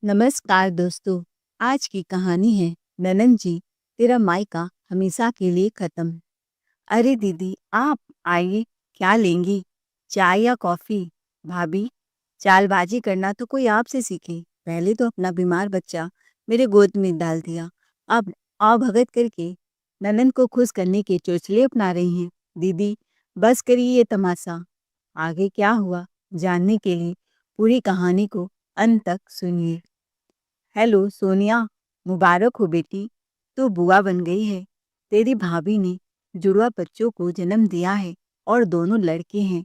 नमस्कार दोस्तों। आज की कहानी है ननन जी तेरा मायका हमेशा के लिए खत्म। अरे दीदी आप आइए, क्या लेंगी, चाय या कॉफी? भाभी, चालबाजी करना तो कोई आपसे सीखे। पहले तो अपना बीमार बच्चा मेरे गोद में डाल दिया, अब आओ भगत करके ननन को खुश करने के चोचले अपना रही हैं। दीदी बस करिए ये तमाशा। आगे क्या हुआ जानने के लिए पूरी कहानी को अंत तक सुनिए। हेलो सोनिया, मुबारक हो बेटी, तू बुआ बन गई है। तेरी भाभी ने जुड़वा बच्चों को जन्म दिया है और दोनों लड़के हैं।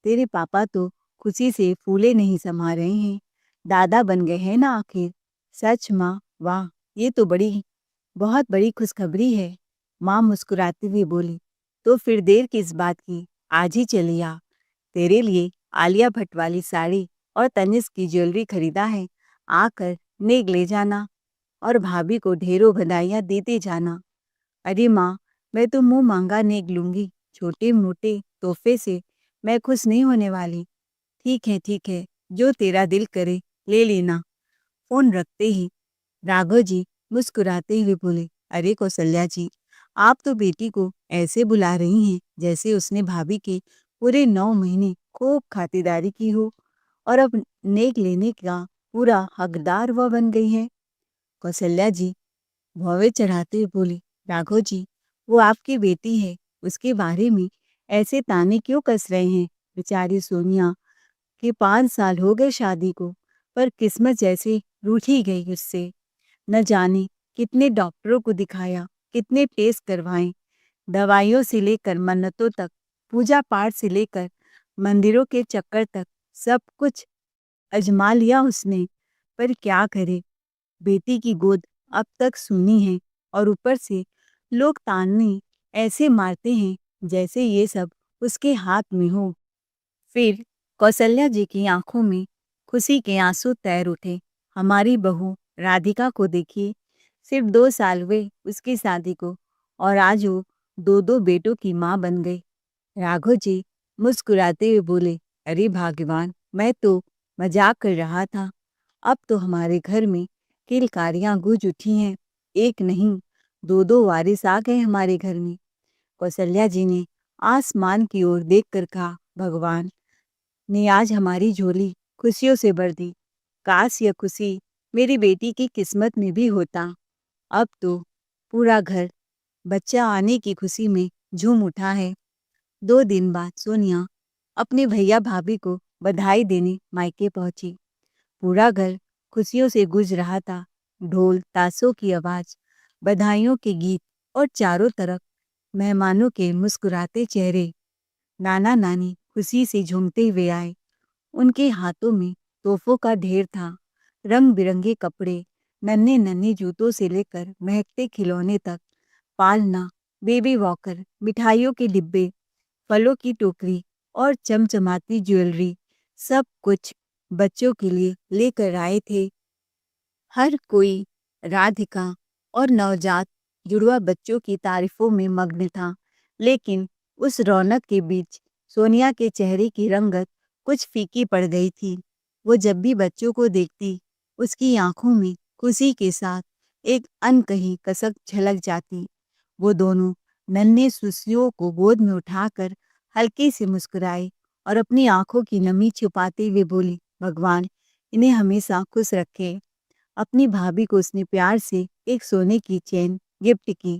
तेरे पापा तो खुशी से फूले नहीं समा रहे हैं, दादा बन गए हैं ना आखिर। सच माँ, वाह, ये तो बहुत बड़ी खुशखबरी है। माँ मुस्कुराती हुई बोली, तो फिर देर किस बात की, आज ही चली आ। तेरे लिए आलिया भट्ट वाली साड़ी और तनिष्क की ज्वेलरी खरीदा है, आकर नेक ले जाना और भाभी को ढेरों बधाइयाँ देते जाना। अरे माँ, मैं तो मुंह मांगा नेक लूंगी, छोटे मोटे तोहफे से मैं खुश नहीं होने वाली। ठीक है, जो तेरा दिल करे ले लेना। फोन रखते ही राघव जी मुस्कुराते हुए बोले, अरे कौशल्या जी, आप तो बेटी को ऐसे बुला रही हैं जैसे उसने भाभी के पूरे 9 महीने खूब खातिरदारी की हो और अब नेक लेने का पूरा हकदार वह बन गई है। कौशल्या जी भौवे चढ़ाते हुए बोली, राघव जी, वो आपकी बेटी है, उसके बारे में ऐसे ताने क्यों कस रहे हैं? बेचारी सोनिया के 5 साल हो गए शादी को, पर किस्मत जैसे रूठ ही गई उससे। न जाने कितने डॉक्टरों को दिखाया, कितने टेस्ट करवाए, दवाइयों से लेकर मन्नतों तक, पूजा पाठ से लेकर मंदिरों के चक्कर तक, सब कुछ आजमा लिया उसने। पर क्या करे, बेटी की गोद अब तक सूनी है और ऊपर से लोग ताने ऐसे मारते हैं जैसे ये सब उसके हाथ में हो। फिर कौशल्या जी की आंखों में खुशी के आंसू तैर उठे। हमारी बहू राधिका को देखिए, सिर्फ 2 साल हुए उसकी शादी को और आज वो दो दो बेटों की माँ बन गई। राघव जी मुस्कुराते हुए बोले, अरे भगवान, मैं तो मजाक कर रहा था। अब तो हमारे घर में किलकारियां गूंज उठी हैं। एक नहीं, दो दो वारिस आ गए हमारे घर में। कौशल्या जी ने आसमान की ओर देखकर कहा, भगवान ने आज हमारी झोली खुशियों से भर दी। काश यह खुशी मेरी बेटी की किस्मत में भी होता। अब तो पूरा घर बच्चा आने की खुशी में झूम उठा है। 2 दिन बाद सोनिया अपने भैया भाभी को बधाई देने मायके पहुंची। पूरा घर खुशियों से गूंज रहा था। ढोल ताशों की आवाज, बधाइयों के गीत और चारों तरफ मेहमानों के मुस्कुराते चेहरे। नाना नानी खुशी से झूमते हुए आए। उनके हाथों में तोहफों का ढेर था, रंग बिरंगे कपड़े, नन्हे नन्हे जूतों से लेकर महकते खिलौने तक, पालना, बेबी वॉकर, मिठाइयों के डिब्बे, फलों की टोकरी और चमचमाती ज्वेलरी, सब कुछ बच्चों के लिए लेकर आए थे। हर कोई राधिका और नवजात जुड़वा बच्चों की तारीफों में मग्न था, लेकिन उस रौनक के बीच सोनिया के चेहरे की रंगत कुछ फीकी पड़ गई थी। वो जब भी बच्चों को देखती, उसकी आंखों में खुशी के साथ एक अनकही कसक झलक जाती। वो दोनों नन्हे सुसियों को गोद में उठाकर हल्के से मुस्कुराई और अपनी आंखों की नमी छुपाते हुए बोली, भगवान इन्हें हमेशा खुश रखे। अपनी भाभी को उसने प्यार से एक सोने की चेन गिफ्ट की।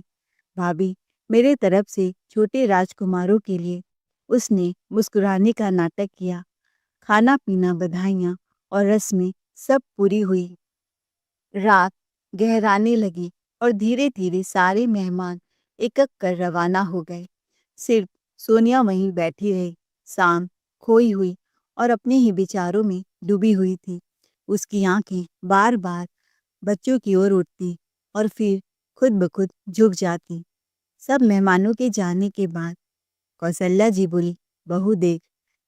भाभी, मेरे तरफ से छोटे राजकुमारों के लिए। उसने मुस्कुराने का नाटक किया। खाना पीना, बधाइयाँ और रस्में सब पूरी हुई। रात गहराने लगी और धीरे धीरे सारे मेहमान एक एक कर रवाना हो गए। सिर्फ सोनिया वहीं बैठी रही, शांत, खोई हुई और अपने ही विचारों में डूबी हुई थी। उसकी आंखें बार बार बच्चों की ओर उठती और फिर खुद ब खुद झुक जाती। सब मेहमानों के जाने के बाद कौशल्या जी बोली, बहू देख,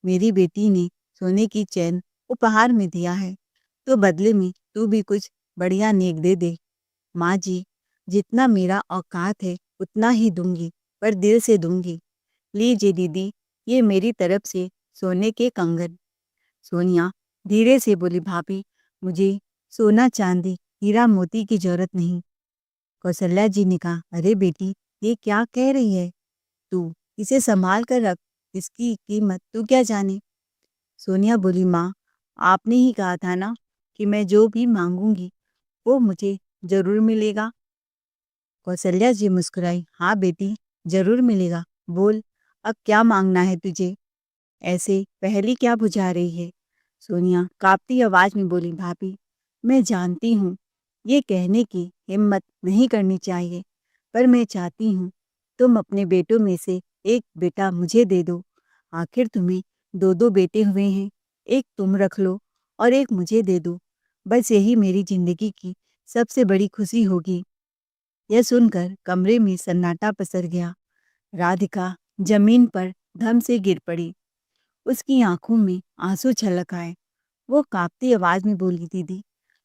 मेरी बेटी ने सोने की चैन उपहार में दिया है, तो बदले में तू भी कुछ बढ़िया नेक दे दे। माँ जी, जितना मेरा औकात है उतना ही दूंगी, पर दिल से दूंगी। लीजिए दीदी, ये मेरी तरफ से सोने के कंगन। सोनिया धीरे से बोली, भाभी, मुझे सोना चांदी हीरा मोती की जरूरत नहीं। कौशल्या जी ने कहा, अरे बेटी, ये क्या कह रही है तू? इसे संभाल कर रख, इसकी कीमत तू क्या जाने। सोनिया बोली, माँ, आपने ही कहा था ना कि मैं जो भी मांगूंगी वो मुझे जरूर मिलेगा। कौशल्या जी मुस्कुराई, हाँ बेटी, जरूर मिलेगा। बोल, अब क्या मांगना है तुझे? ऐसे पहली क्या बुझा रही है? सोनिया कांपती आवाज में बोली, भाभी, मैं जानती हूँ ये कहने की हिम्मत नहीं करनी चाहिए, पर मैं चाहती हूँ तुम अपने बेटों में से एक बेटा मुझे दे दो। आखिर तुम्हें दो दो बेटे हुए हैं, एक तुम रख लो और एक मुझे दे दो। बस यही मेरी जिंदगी की सबसे बड़ी खुशी होगी। यह सुनकर कमरे में सन्नाटा पसर गया। राधिका जमीन पर धम से गिर पड़ी। उसकी आंखों में आंसू छलक आए। वो कांपती आवाज में बोली, दीदी,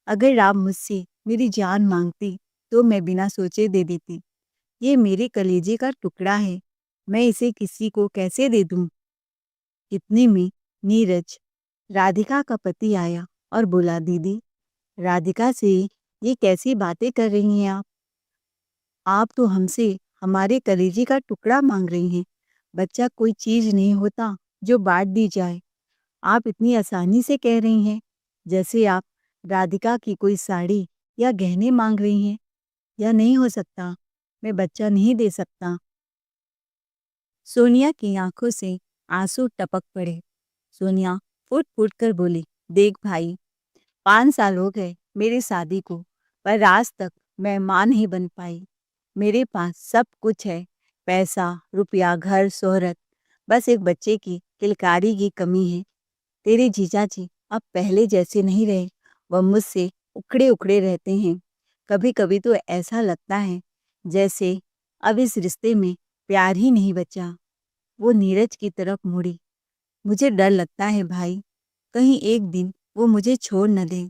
अगर आप मुझसे मेरी जान मांगती तो मैं बिना सोचे दे देती। ये मेरे कलेजे का टुकड़ा है, मैं इसे किसी को कैसे दे दूं? इतने में नीरज, राधिका का पति, आया और बोला, दीदी, राधिका से ये कैसी बातें कर रही हैं आप? आप तो हमसे हमारे कलेजे का टुकड़ा मांग रही हैं। बच्चा कोई चीज नहीं होता जो बांट दी जाए। आप इतनी आसानी से कह रही हैं जैसे आप राधिका की कोई साड़ी या गहने मांग रही हैं। यह नहीं हो सकता, मैं बच्चा नहीं दे सकता। सोनिया की आंखों से आंसू टपक पड़े। सोनिया फुट फुट कर बोली, देख भाई, 5 साल हो गए मेरी शादी को, पर आज तक मैं माँ नहीं बन पाई। मेरे पास सब कुछ है, पैसा, रुपया, घर, शोहरत, बस एक बच्चे की किलकारी की कमी है। तेरे जीजाजी अब पहले जैसे नहीं रहे, वह मुझसे उखड़े उखड़े रहते हैं। कभी कभी तो ऐसा लगता है जैसे अब इस रिश्ते में प्यार ही नहीं बचा। वो नीरज की तरफ मुड़ी। मुझे डर लगता है भाई, कहीं एक दिन वो मुझे छोड़ न दे,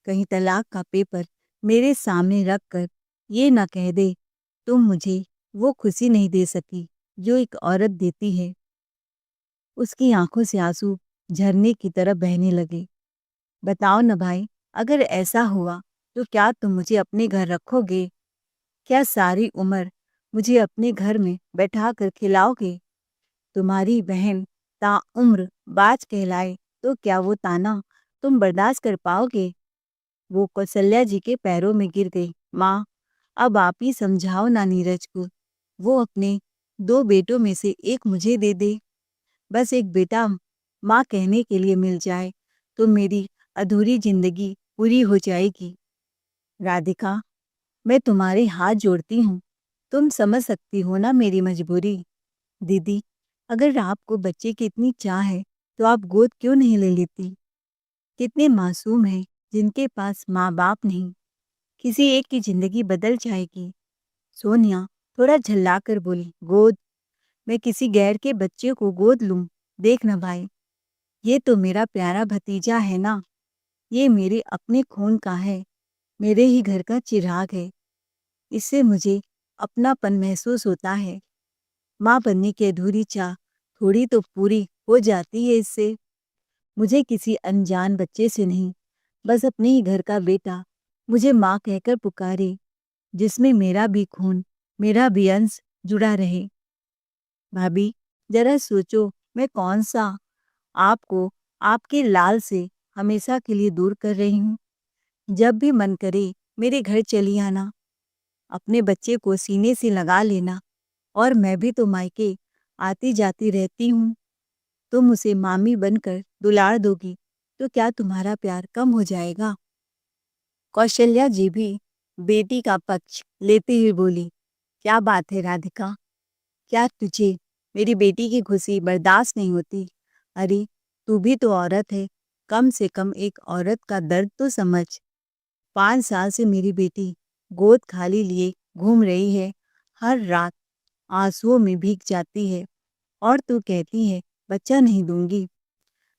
कहीं तलाक का पेपर मेरे सामने रख कर ये न कह दे, तुम मुझे वो खुशी नहीं दे सकी जो एक औरत देती है। उसकी आंखों से आंसू झरने की तरह बहने लगे। बताओ न भाई, अगर ऐसा हुआ तो क्या तुम मुझे अपने घर रखोगे? क्या सारी उम्र मुझे अपने घर में बैठा कर खिलाओगे? तुम्हारी बहन ताउम्र बाज कहलाए तो क्या वो ताना तुम बर्दाश्त कर पाओगे? वो कौशल्या जी के पैरों में गिर गई। माँ, अब आप ही समझाओ ना नीरज को, वो अपने 2 बेटों में से एक मुझे दे दे। बस एक बेटा माँ कहने के लिए मिल जाए तो मेरी अधूरी जिंदगी पूरी हो जाएगी। राधिका, मैं तुम्हारे हाथ जोड़ती हूँ, तुम समझ सकती हो ना मेरी मजबूरी। दीदी, अगर आपको बच्चे की इतनी चाह है तो आप गोद क्यों नहीं ले लेती? कितने मासूम हैं जिनके पास माँ बाप नहीं। किसी एक की जिंदगी बदल जाएगी। सोनिया थोड़ा झल्ला कर बोली, गोद? मैं किसी गैर के बच्चे को गोद लूं? देख न भाई, ये तो मेरा प्यारा भतीजा है ना, ये मेरे अपने खून का है, मेरे ही घर का चिराग है। इससे मुझे अपनापन महसूस होता है। माँ बनने की अधूरी चाह थोड़ी तो पूरी हो जाती है इससे। मुझे किसी अनजान बच्चे से नहीं, बस अपने ही घर का बेटा मुझे माँ कहकर पुकारे, जिसमें मेरा भी खून, मेरा भी अंश जुड़ा रहे। भाभी, जरा सोचो, मैं कौन सा आपको आपके लाल से हमेशा के लिए दूर कर रही हूँ। जब भी मन करे मेरे घर चली आना, अपने बच्चे को सीने से लगा लेना, और मैं भी तो मायके आती जाती रहती हूँ। तुम उसे मामी बनकर दुलार दोगी तो क्या तुम्हारा प्यार कम हो जाएगा? कौशल्या जी भी बेटी का पक्ष लेते हुए बोली, क्या बात है राधिका, क्या तुझे मेरी बेटी की खुशी बर्दाश्त नहीं होती? अरे, तू भी तो औरत है, कम से कम एक औरत का दर्द तो समझ। 5 साल से मेरी बेटी गोद खाली लिए घूम रही है, हर रात आंसुओं में भीग जाती है, और तू कहती है बच्चा नहीं दूंगी।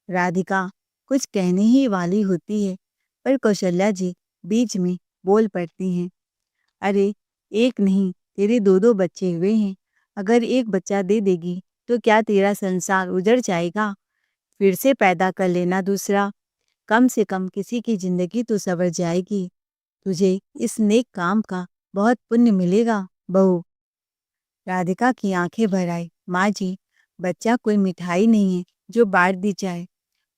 राधिका कुछ कहने ही वाली होती है, पर कौशल्या जी बीच में बोल पड़ती हैं, अरे, एक नहीं, तेरे 2-2 बच्चे हुए हैं। अगर एक बच्चा दे देगी तो क्या तेरा संसार उजड़ जाएगा? फिर से पैदा कर लेना दूसरा। कम से कम किसी की जिंदगी तो संवर जाएगी। तुझे इस नेक काम का बहुत पुण्य मिलेगा बहू। राधिका की आंखें भर आई। माँ जी, बच्चा कोई मिठाई नहीं है जो बांट दी जाए।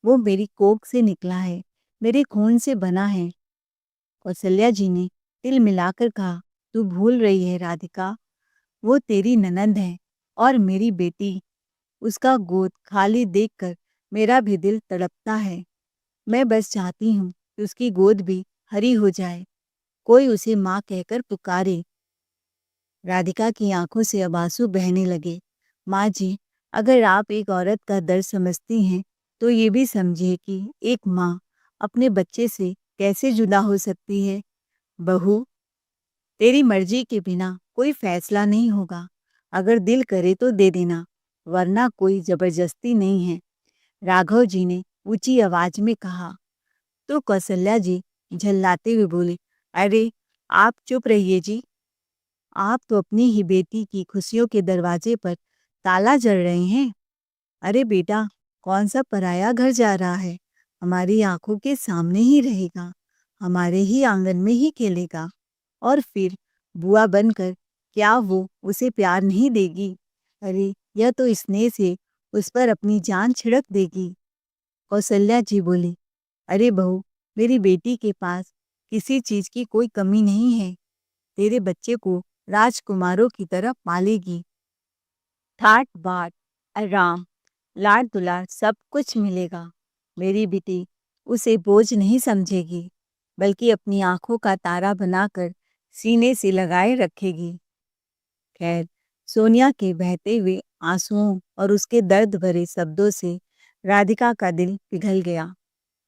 वो मेरी कोख से निकला है, मेरे खून से बना है। कौशल्या जी ने तिल मिलाकर कहा, तू भूल रही है राधिका, वो तेरी ननंद है और मेरी बेटी। उसका गोद खाली देखकर मेरा भी दिल तड़पता है। मैं बस चाहती हूँ कि उसकी गोद भी हरी हो जाए, कोई उसे माँ कहकर पुकारे। राधिका की आंखों से अब आंसू बहने लगे। माँ जी, अगर आप एक औरत का दर्द समझती हैं तो ये भी समझिए कि एक माँ अपने बच्चे से कैसे जुदा हो सकती है। बहू, तेरी मर्जी के बिना कोई फैसला नहीं होगा। अगर दिल करे तो दे देना, वरना कोई जबरदस्ती नहीं है, राघव जी ने ऊंची आवाज में कहा। तो कौशल्या जी झल्लाते हुए बोले, अरे आप चुप रहिए जी, आप तो अपनी ही बेटी की खुशियों के दरवाजे पर ताला जड़ रहे हैं। अरे बेटा, कौन सा पराया घर जा रहा है, हमारी आंखों के सामने ही रहेगा, हमारे ही आंगन में ही खेलेगा, और फिर बुआ बनकर क्या वो उसे प्यार नहीं देगी? अरे यह तो स्नेह से उस पर अपनी जान छिड़क देगी। कौशल्या जी बोली, अरे बहू, मेरी बेटी के पास किसी चीज की कोई कमी नहीं है, तेरे बच्चे को राजकुमारों की तरह पालेगी। ठाट बाट, आराम, लाड दुलार सब कुछ मिलेगा। मेरी बेटी उसे बोझ नहीं समझेगी, बल्कि अपनी आंखों का तारा बनाकर सीने से लगाए रखेगी। खैर, सोनिया के बहते हुए आंसुओं और उसके दर्द भरे शब्दों से राधिका का दिल पिघल गया।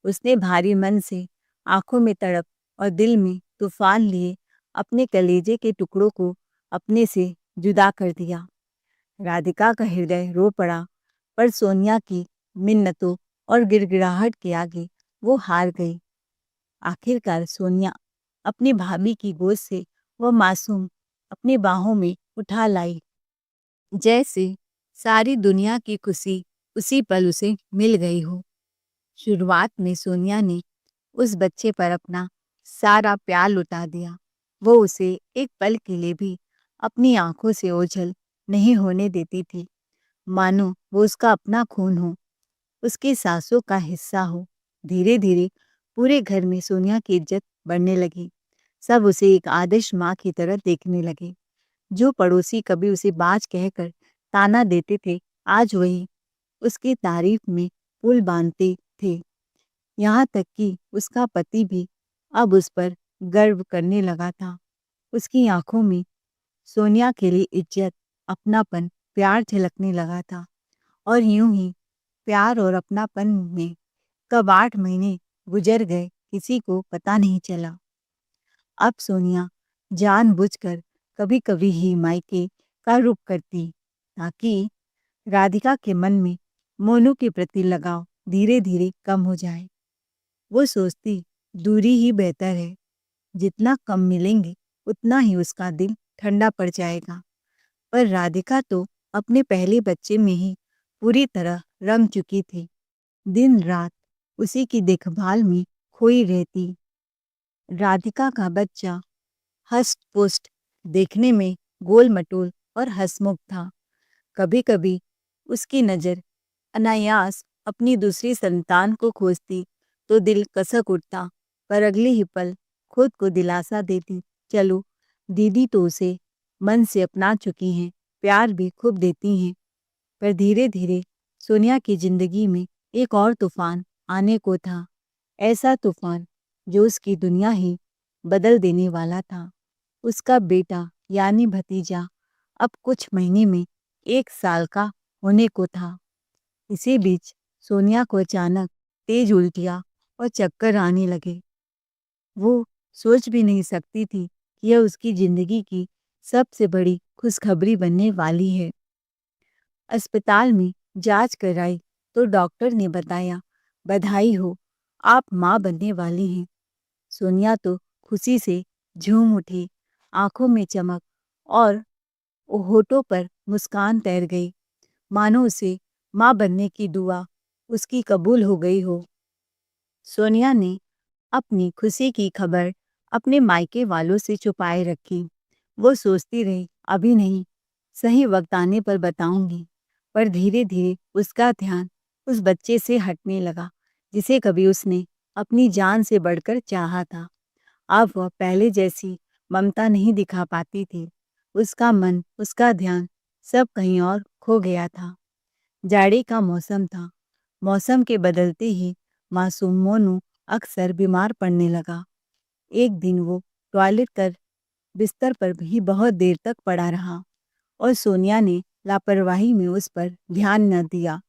उसने भारी मन से आंखों में तड़प और दिल में तूफान लिए अपने कलेजे के टुकड़ों को अपने से जुदा कर दिया। राधिका का हृदय रो पड़ा, पर सोनिया की मिन्नतों और गिड़गिड़ाहट के आगे वो हार गई। आखिरकार सोनिया अपनी भाभी की गोद से वह मासूम अपनी बाहों में उठा लाई, जैसे सारी दुनिया की खुशी उसी पल उसे मिल गई हो। शुरुआत में सोनिया ने उस बच्चे पर अपना सारा प्यार लुटा दिया। वो उसे एक पल के लिए भी अपनी आंखों से ओझल नहीं होने देती थी, मानो वो उसका अपना खून हो, उसकी सांसों का हिस्सा हो। धीरे धीरे पूरे घर में सोनिया की इज्जत बढ़ने लगी। सब उसे एक आदर्श माँ की तरह देखने लगे। जो पड़ोसी कभी उसे बाज कहकर ताना देते थे, आज वही उसकी तारीफ में पुल बांधते थे। यहाँ तक कि उसका पति भी अब उस पर गर्व करने लगा था। उसकी आंखों में सोनिया के लिए इज्जत, अपनापन, प्यार झलकने लगा था। और यूं ही प्यार और अपनापन में कब 8 महीने गुजर गए, किसी को पता नहीं चला। अब सोनिया जानबूझकर कभी कभी ही मायके का रुख करती, ताकि राधिका के मन में मोनू के प्रति लगाव धीरे धीरे कम हो जाए। वो सोचती, दूरी ही बेहतर है, जितना कम मिलेंगे उतना ही उसका दिल ठंडा पड़ जाएगा। पर राधिका तो अपने पहले बच्चे में ही पूरी तरह रम चुकी थी। दिन रात उसी की देखभाल में खोई रहती। राधिका का बच्चा हष्ट पुष्ट, देखने में गोल मटोल और हंसमुख था। कभी कभी उसकी नज़र अनायास अपनी दूसरी संतान को खोजती तो दिल कसक उठता, पर अगले ही पल खुद को दिलासा देती, चलो दीदी तो उसे मन से अपना चुकी हैं, प्यार भी खूब देती हैं। पर धीरे धीरे सोनिया की जिंदगी में एक और तूफान आने को था, ऐसा तूफान जो उसकी दुनिया ही बदल देने वाला था। उसका बेटा यानी भतीजा अब कुछ महीने में 1 साल का होने को था। इसी बीच सोनिया को अचानक तेज उल्टियाँ और चक्कर आने लगे। वो सोच भी नहीं सकती थी कि यह उसकी जिंदगी की सबसे बड़ी खुशखबरी बनने वाली है। अस्पताल में जांच कराई तो डॉक्टर ने बताया, बधाई हो, आप माँ बनने वाली हैं। सोनिया तो खुशी से झूम उठी, आंखों में चमक और होठों पर मुस्कान तैर गई, मानो उसे माँ बनने की दुआ उसकी कबूल हो गई हो। सोनिया ने अपनी खुशी की खबर अपने मायके वालों से छुपाए रखी। वो सोचती रही, अभी नहीं, सही वक्त आने पर बताऊंगी। पर धीरे धीरे उसका ध्यान उस बच्चे से हटने लगा जिसे कभी उसने अपनी जान से बढ़कर चाहा था। अब वह पहले जैसी ममता नहीं दिखा पाती थी। उसका मन, उसका ध्यान सब कहीं और खो गया था। जाड़े का मौसम था। मौसम के बदलते ही मासूम मोनू अक्सर बीमार पड़ने लगा। एक दिन वो टॉयलेट कर बिस्तर पर भी बहुत देर तक पड़ा रहा और सोनिया ने लापरवाही में उस पर ध्यान न दिया।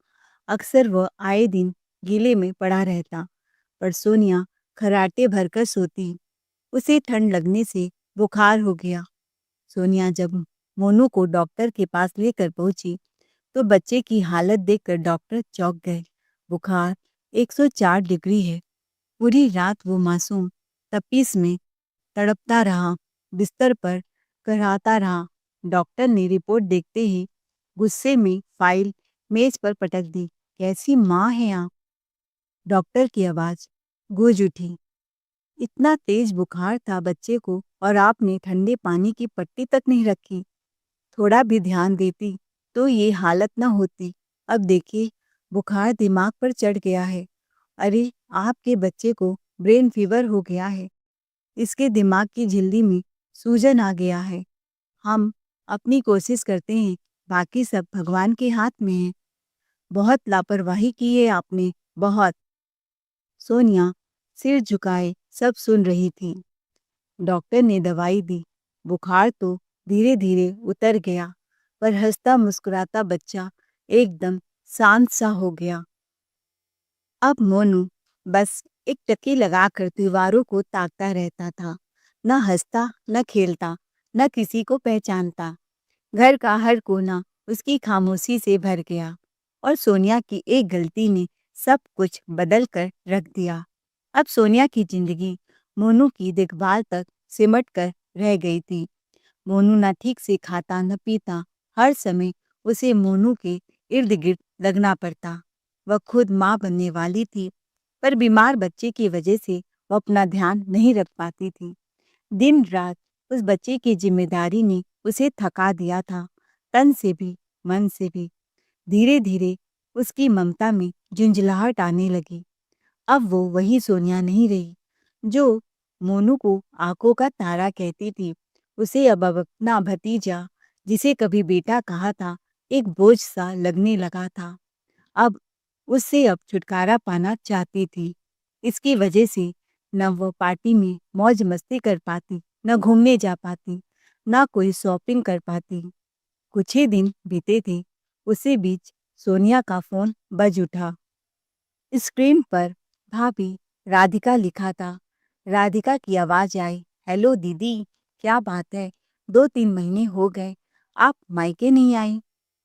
अक्सर वह आए दिन गीले में पड़ा रहता, पर सोनिया खर्राटे भरकर सोती। उसे ठंड लगने से बुखार हो गया। सोनिया जब मोनू को डॉक्टर के पास लेकर पहुंची तो बच्चे की हालत देखकर डॉक्टर चौंक गए। बुखार 104 डिग्री है। पूरी रात वो मासूम तपीस में तड़पता रहा, बिस्तर पर कराहता रहा। डॉक्टर ने रिपोर्ट देखते ही गुस्से में फाइल मेज पर पटक दी। कैसी माँ है आप? डॉक्टर की आवाज गूंज उठी। इतना तेज बुखार था बच्चे को और आपने ठंडे पानी की पट्टी तक नहीं रखी। थोड़ा भी ध्यान देती तो ये हालत न होती। अब देखिए, बुखार दिमाग पर चढ़ गया है। अरे, आपके बच्चे को ब्रेन फीवर हो गया है। इसके दिमाग की झिल्ली में सूजन आ गया है। हम अपनी कोशिश करते हैं, बाकी सब भगवान के हाथ में है। बहुत लापरवाही की है आपने, बहुत। सोनिया सिर झुकाए सब सुन रही थी। डॉक्टर ने दवाई दी। बुखार तो धीरे धीरे उतर गया, पर हंसता मुस्कुराता बच्चा एकदम शांत सा हो गया। अब मोनू बस एक टकी लगाकर दीवारों को ताकता रहता था। न हंसता, न खेलता, न किसी को पहचानता। घर का हर कोना उसकी खामोशी से भर गया और सोनिया की एक गलती ने सब कुछ बदल कर रख दिया। अब सोनिया की जिंदगी मोनू की देखभाल तक सिमट कर रह गई थी। मोनू न ठीक से खाता न पीता, हर समय उसे मोनू के इर्द गिर्द लगना पड़ता। वह खुद माँ बनने वाली थी, पर बीमार बच्चे की वजह से वो अपना ध्यान नहीं रख पाती थी। दिन रात उस बच्चे की जिम्मेदारी ने उसे थका दिया था, तन से भी मन से भी। धीरे धीरे उसकी ममता में झुंझलाहट आने लगी। अब वो वही सोनिया नहीं रही जो मोनू को आंखों का तारा कहती थी। उसे अब अपना भतीजा, जिसे कभी बेटा कहा था, एक बोझ सा लगने लगा था। अब उससे अब छुटकारा पाना चाहती थी। इसकी वजह से न वो पार्टी में मौज मस्ती कर पाती, न घूमने जा पाती, न कोई शॉपिंग कर पाती। कुछ ही दिन बीते थे, उसी बीच सोनिया का फोन बज उठा। स्क्रीन पर भाभी राधिका लिखा था। राधिका की आवाज आई, हेलो दीदी, क्या बात है? 2-3 महीने हो गए, आप मायके नहीं आई।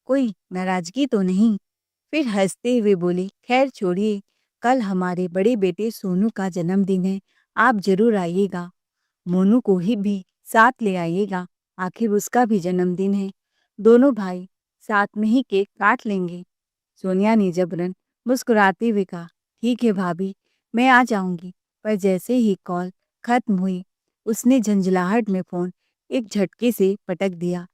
कोई नाराजगी तो नहीं? फिर हंसते हुए बोली, खैर छोड़िए, कल हमारे बड़े बेटे सोनू का जन्मदिन है, आप जरूर आइएगा। मोनू को ही भी साथ ले आइएगा, आखिर उसका भी जन्मदिन है। दोनों भाई साथ में ही केक काट लेंगे। सोनिया ने जबरन मुस्कुराते हुए कहा, ठीक है भाभी, मैं आ जाऊंगी। पर जैसे ही कॉल खत्म हुई, उसने झंझलाहट में फोन एक झटके से पटक दिया।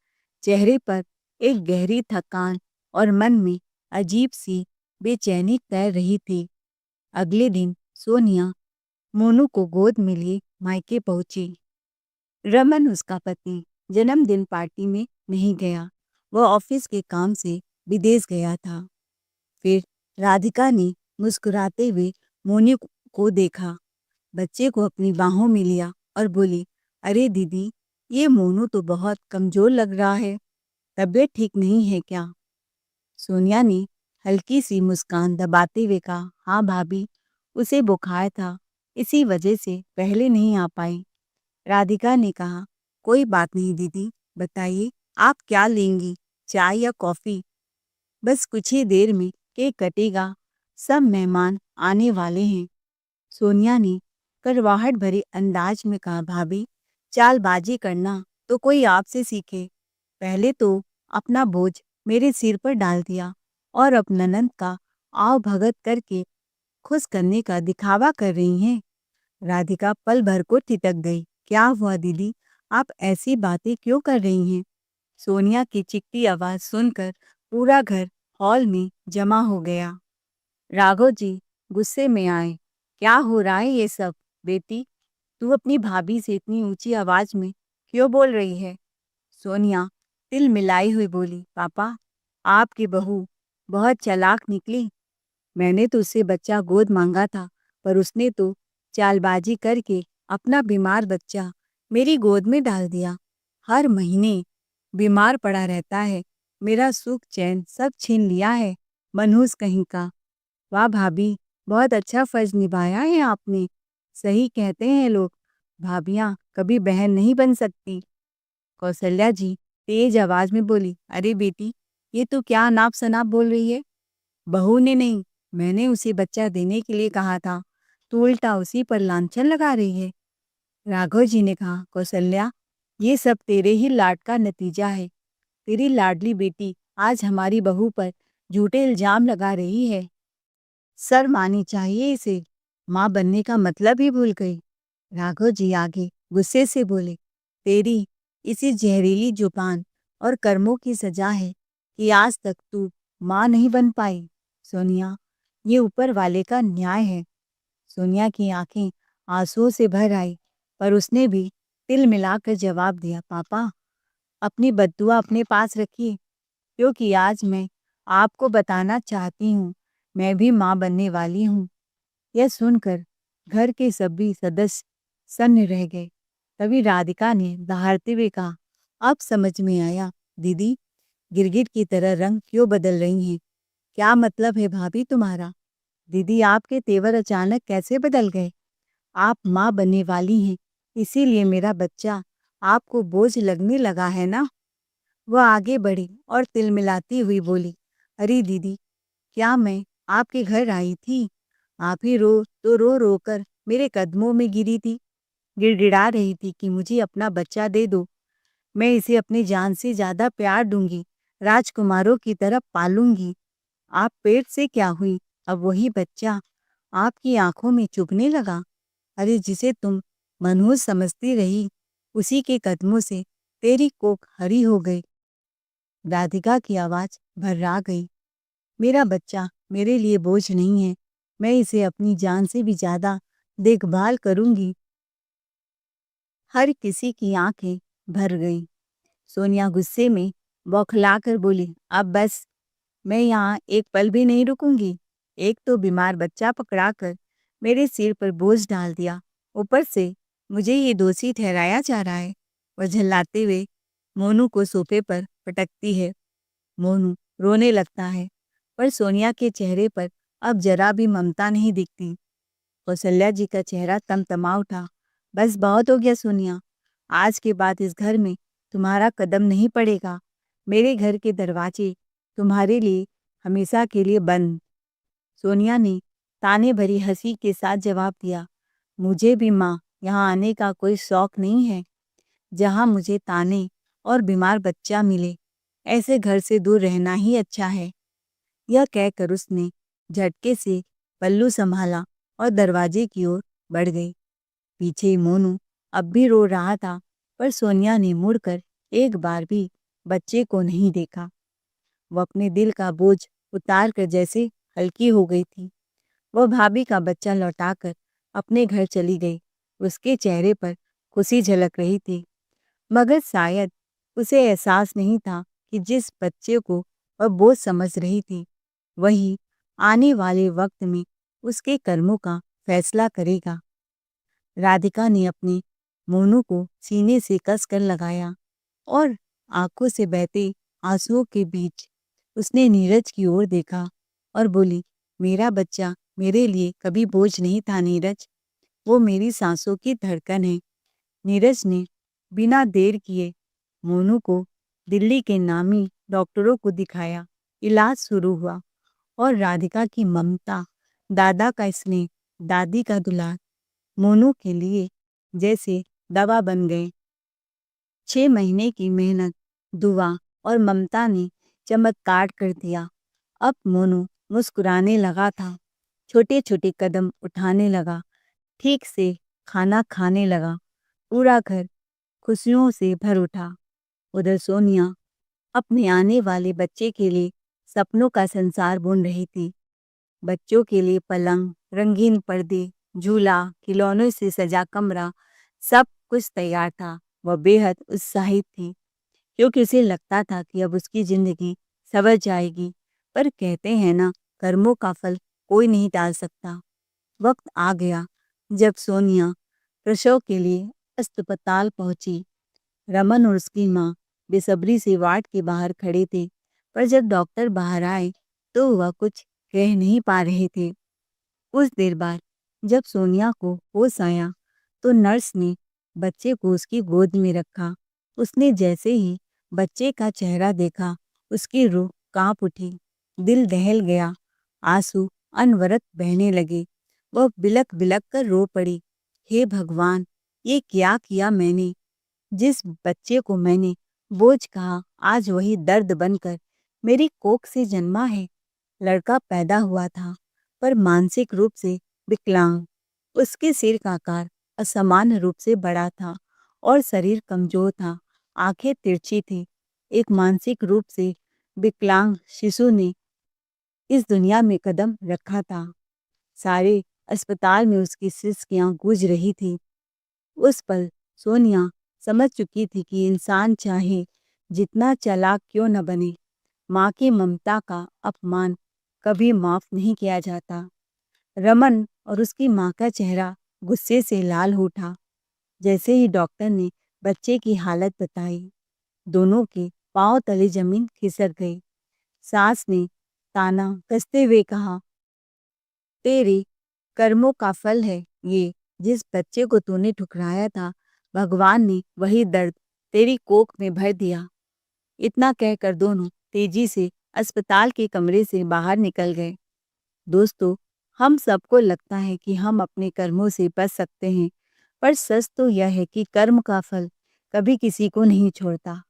चेहरे पर एक गहरी थकान और मन में अजीब सी बेचैनी तैर रही थी। अगले दिन सोनिया मोनू को गोद में लिए मायके पहुंची। रमन, उसका पति, जन्मदिन पार्टी में नहीं गया। वह ऑफिस के काम से विदेश गया था। फिर राधिका ने मुस्कुराते हुए मोनू को देखा, बच्चे को अपनी बाहों में लिया और बोली, अरे दीदी, ये मोनू तो बहुत कमजोर लग रहा है, तबीयत ठीक नहीं है क्या? सोनिया ने हल्की सी मुस्कान दबाते हुए कहा, हाँ भाभी, उसे बुखार था, इसी वजह से पहले नहीं आ पाई। राधिका ने कहा, कोई बात नहीं दीदी, बताइए आप क्या लेंगी, चाय या कॉफी? बस कुछ ही देर में केक कटेगा, सब मेहमान आने वाले हैं। सोनिया ने करवाहट भरे अंदाज में कहा, भाभी, चालबाजी करना तो कोई आपसे सीखे। पहले तो अपना बोझ मेरे सिर पर डाल दिया और अब ननंद का आव भगत करके खुश करने का दिखावा कर रही हैं। राधिका पल भर को ठिठक गई। क्या हुआ दीदी, आप ऐसी बातें क्यों कर रही हैं? सोनिया की चिकती आवाज सुनकर पूरा घर हॉल में जमा हो गया। राघव जी गुस्से में आए। क्या हो रहा है ये सब? बेटी, तू अपनी भाभी से इतनी ऊंची आवाज में क्यों बोल रही है? सोनिया तिल मिलाई हुई बोली, पापा, आपकी बहू बहुत चालाक निकली। मैंने तो उससे बच्चा गोद मांगा था, पर उसने तो चालबाजी करके अपना बीमार बच्चा मेरी गोद में डाल दिया। हर महीने बीमार पड़ा रहता है। मेरा सुख चैन सब छीन लिया है। मनहूस कहीं का। वाह भाभी, बहुत अच्छा फर्ज निभाया है आपने। सही कहते हैं लोग, भाभियां कभी बहन नहीं बन सकती। कौशल्या जी तेज आवाज में बोली, अरे बेटी, ये तू क्या अनाप शनाप बोल रही है? बहू ने नहीं, मैंने उसे बच्चा देने के लिए कहा था। तू उल्टा उसी पर लांछन लगा रही है। राघव जी ने कहा, कौशल्या, ये सब तेरे ही लाड का नतीजा है। तेरी लाडली बेटी आज हमारी बहू पर झूठे इल्जाम लगा रही है। शर्म आनी चाहिए इसे। माँ बनने का मतलब ही भूल गई। राघव जी आगे गुस्से से बोले, तेरी इसी जहरीली जुबान और कर्मों की सजा है कि आज तक तू माँ नहीं बन पाई। सोनिया, ये ऊपर वाले का न्याय है। सोनिया की आंखें आंसुओं से भर आई, पर उसने भी तिल मिलाकर जवाब दिया, पापा, अपनी बद्दुआ अपने पास रखिए, क्योंकि आज मैं आपको बताना चाहती हूँ, मैं भी माँ बनने वाली हूँ। यह सुनकर घर के सभी सदस्य सन्न रह गए। तभी राधिका ने दहाड़ते हुए कहा, अब समझ में आया दीदी, गिरगिट की तरह रंग क्यों बदल रही हैं। क्या मतलब है भाभी तुम्हारा? दीदी, आपके तेवर अचानक कैसे बदल गए? आप माँ बनने वाली हैं, इसीलिए मेरा बच्चा आपको बोझ लगने लगा है ना? वह आगे बढ़ी और तिलमिलाती हुई बोली, अरे दीदी, क्या मैं आपके घर आई थी? आप ही रो रो कर मेरे कदमों में गिरी थी, गिड़गिड़ा रही थी कि मुझे अपना बच्चा दे दो। मैं इसे अपनी जान से ज्यादा प्यार दूंगी, राजकुमारों की तरह पालूंगी। आप पेट से क्या हुई, अब वही बच्चा आपकी आंखों में चुभने लगा। अरे जिसे तुम मनहूस समझती रही, उसी के कदमों से तेरी कोख हरी हो गई। राधिका की आवाज भर्रा गई। मेरा बच्चा मेरे लिए बोझ नहीं है, मैं इसे अपनी जान से भी ज्यादा देखभाल करूंगी। हर किसी की आंखें भर गईं। सोनिया गुस्से में बौखलाकर बोली, अब बस, मैं यहाँ एक पल भी नहीं रुकूंगी। एक तो बीमार बच्चा पकड़ाकर मेरे सिर पर बोझ डाल दिया, ऊपर से मुझे ये दोषी ठहराया जा रहा है। वह झल्लाते हुए मोनू को सोफे पर पटकती है। मोनू रोने लगता है, पर सोनिया के चेहरे पर अब जरा भी ममता नहीं दिखती। कौशल्या जी का चेहरा तमतमा उठा। बस बहुत हो गया सोनिया, आज के बाद इस घर में तुम्हारा कदम नहीं पड़ेगा। मेरे घर के दरवाजे तुम्हारे लिए हमेशा के लिए बंद। सोनिया ने ताने भरी हंसी के साथ जवाब दिया, मुझे भी माँ यहाँ आने का कोई शौक नहीं है, जहाँ मुझे ताने और बीमार बच्चा मिले। ऐसे घर से दूर रहना ही अच्छा है। यह कहकर उसने झटके से पल्लू संभाला और दरवाजे की ओर बढ़ गई। पीछे मोनू अब भी रो रहा था, पर सोनिया ने मुड़कर एक बार भी बच्चे को नहीं देखा। वह अपने दिल का बोझ उतार कर जैसे हल्की हो गई थी। वह भाभी का बच्चा लौटाकर अपने घर चली गई। उसके चेहरे पर खुशी झलक रही थी, मगर शायद उसे एहसास नहीं था कि जिस बच्चे को वह बोझ समझ रही थी, वही आने वाले वक्त में उसके कर्मों का फैसला करेगा। राधिका ने अपने मोनू को सीने से कसकर लगाया और आंखों से बहते आंसुओं के बीच उसने नीरज की ओर देखा और बोली, मेरा बच्चा मेरे लिए कभी बोझ नहीं था नीरज, वो मेरी सांसों की धड़कन है। नीरज ने बिना देर किए मोनू को दिल्ली के नामी डॉक्टरों को दिखाया। इलाज शुरू हुआ और राधिका की ममता, दादा का स्नेह, दादी का दुलार मोनू के लिए जैसे दवा बन गए। 6 महीने की मेहनत, दुआ और ममता ने चमत्कार कर दिया। अब मोनू मुस्कुराने लगा था। छोटे छोटे कदम उठाने लगा, ठीक से खाना खाने लगा। पूरा घर खुशियों से भर उठा। उधर सोनिया अपने आने वाले बच्चे के लिए सपनों का संसार बुन रही थी। बच्चों के लिए पलंग, रंगीन पर्दे, झूला, खिलौनों से सजा कमरा, सब कुछ तैयार था। वह बेहद उत्साहित थी क्योंकि उसे लगता था कि अब उसकी जिंदगी संवर जाएगी। पर कहते हैं ना, कर्मों का फल कोई नहीं टाल सकता। वक्त आ गया जब सोनिया प्रसव के लिए अस्पताल पहुंची। रमन और उसकी माँ बेसब्री से वार्ड के बाहर खड़े थे, पर जब डॉक्टर बाहर आए तो वह कुछ कह नहीं पा रहे थे। कुछ देर बाद जब सोनिया को होश आया तो नर्स ने बच्चे को उसकी गोद में रखा। उसने जैसे ही बच्चे का चेहरा देखा, उसकी रूह कांप उठी, दिल दहल गया, आंसू अनवरत बहने लगे। वह बिलक बिलक कर रो पड़ी। हे भगवान, ये क्या किया मैंने? जिस बच्चे को मैंने बोझ कहा, आज वही दर्द बनकर मेरी कोख से जन्मा है। लड़का पैदा हुआ था, पर मानसिक रूप से विकलांग। उसके सिर का आकार असामान्य रूप से बड़ा था और शरीर कमजोर था, आंखें तिरछी थी। एक मानसिक रूप से विकलांग शिशु ने इस दुनिया में कदम रखा था। सारे अस्पताल में उसकी सिसकियां गूंज रही थी। उस पल सोनिया समझ चुकी थी कि इंसान चाहे जितना चालाक क्यों न बने, माँ की ममता का अपमान कभी माफ नहीं किया जाता। रमन और उसकी माँ का चेहरा गुस्से से लाल हो उठा। जैसे ही डॉक्टर ने बच्चे की हालत बताई, दोनों के पांव तले जमीन खिसक गई। सास ने ताना कसते हुए कहा, तेरे कर्मों का फल है ये। जिस बच्चे को तूने ठुकराया था, भगवान ने वही दर्द तेरी कोख में भर दिया। इतना कहकर दोनों तेजी से अस्पताल के कमरे से बाहर निकल गए। दोस्तों, हम सबको लगता है कि हम अपने कर्मों से बच सकते हैं, पर सच तो यह है कि कर्म का फल कभी किसी को नहीं छोड़ता।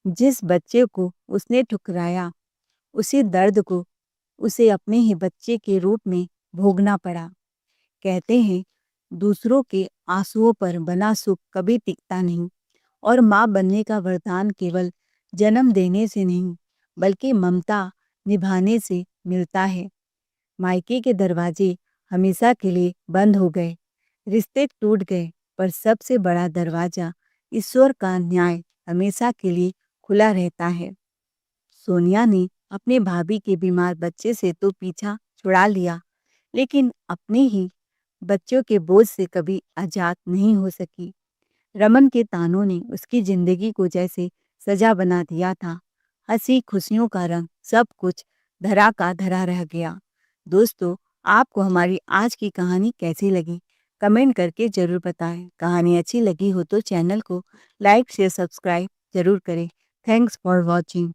जिस बच्चे को उसने ठुकराया, उसी दर्द को उसे अपने ही बच्चे के रूप में भोगना पड़ा। कहते हैं, दूसरों के आंसुओं पर बना सुख कभी टिकता नहीं, और माँ बनने का वरदान केवल जन्म देने से नहीं, बल्कि ममता निभाने से मिलता है। मायके के दरवाजे हमेशा के लिए बंद हो गए, रिश्ते टूट गए, पर सबसे बड़ा दरवाजा ईश्वर का न्याय हमेशा के लिए खुला रहता है। सोनिया ने अपने भाभी के बीमार बच्चे से तो पीछा छुड़ा लिया, लेकिन अपने ही बच्चों के बोझ से कभी आजाद नहीं हो सकी। रमन के तानों ने उसकी जिंदगी को जैसे सजा बना दिया था। हंसी खुशियों का रंग सब कुछ धरा का धरा रह गया। दोस्तों, आपको हमारी आज की कहानी कैसी लगी? कमेंट करके जरूर बताएं। कहानी अच्छी लगी हो तो चैनल को लाइक शेयर सब्सक्राइब जरूर करें। Thanks for watching.